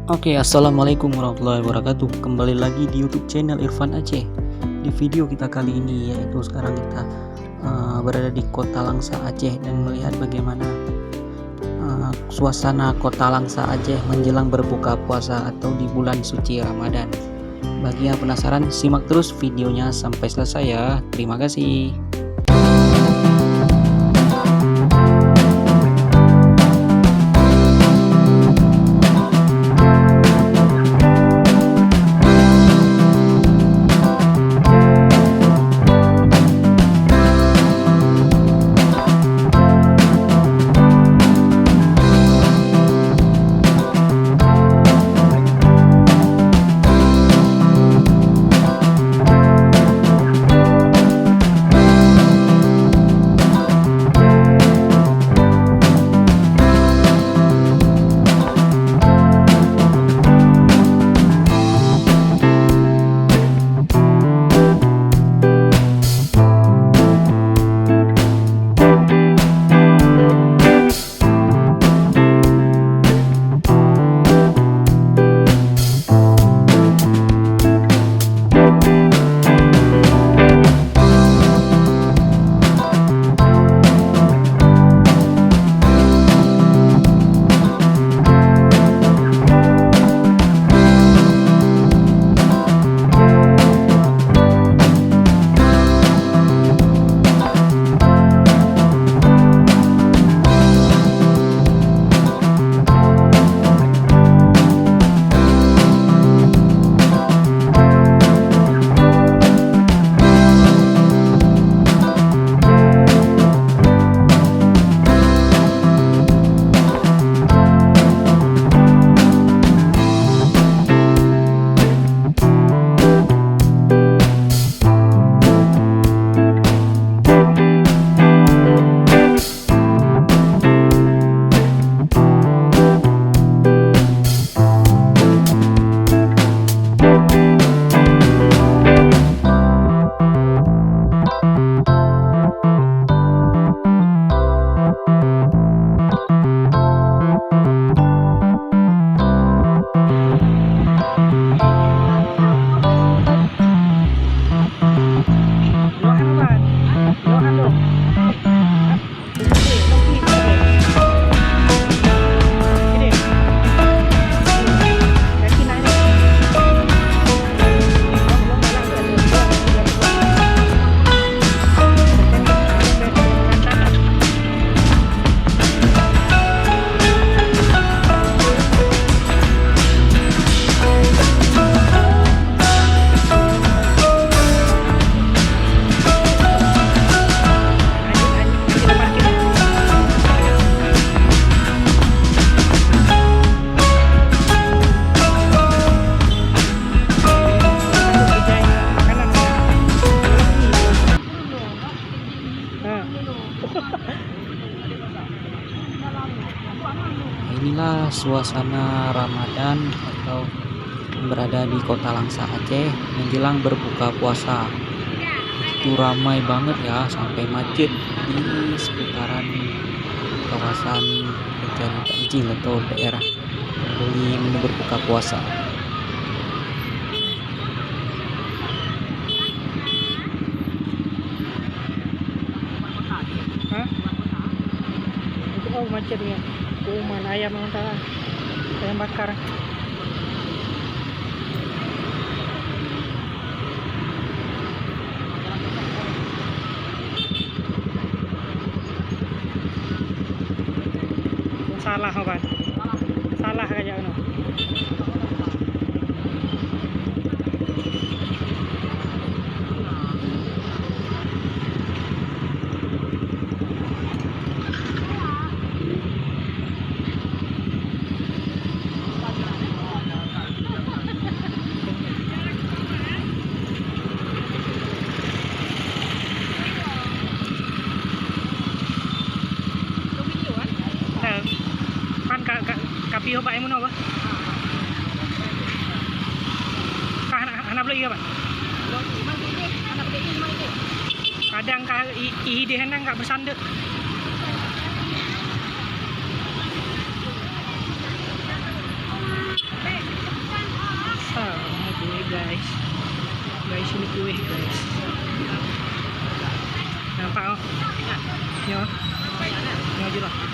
Oke, assalamualaikum warahmatullahi wabarakatuh. Kembali lagi di YouTube channel Irfan Aceh. Di video kita kali ini, yaitu sekarang kita berada di Kota Langsa Aceh dan melihat bagaimana suasana Kota Langsa Aceh menjelang berbuka puasa atau di bulan suci Ramadan. Bagi yang penasaran, simak terus videonya sampai selesai ya. Terima kasih. Inilah suasana Ramadan atau berada di Kota Langsa Aceh menjelang berbuka puasa. Itu ramai banget ya, sampai macet di seputaran kawasan pencari takjil atau daerah beli menu berbuka puasa. Hah? Oh macet ya. Kuman ayam mentah. Ayam bakar. Salah apa? Salah kayak no. Kapi apa yang mana apa? Anak beli apa? Kadang ide hendak nggak bersanduk. sini kue guys. Nampak oh? Nyo. Nyo aja lah.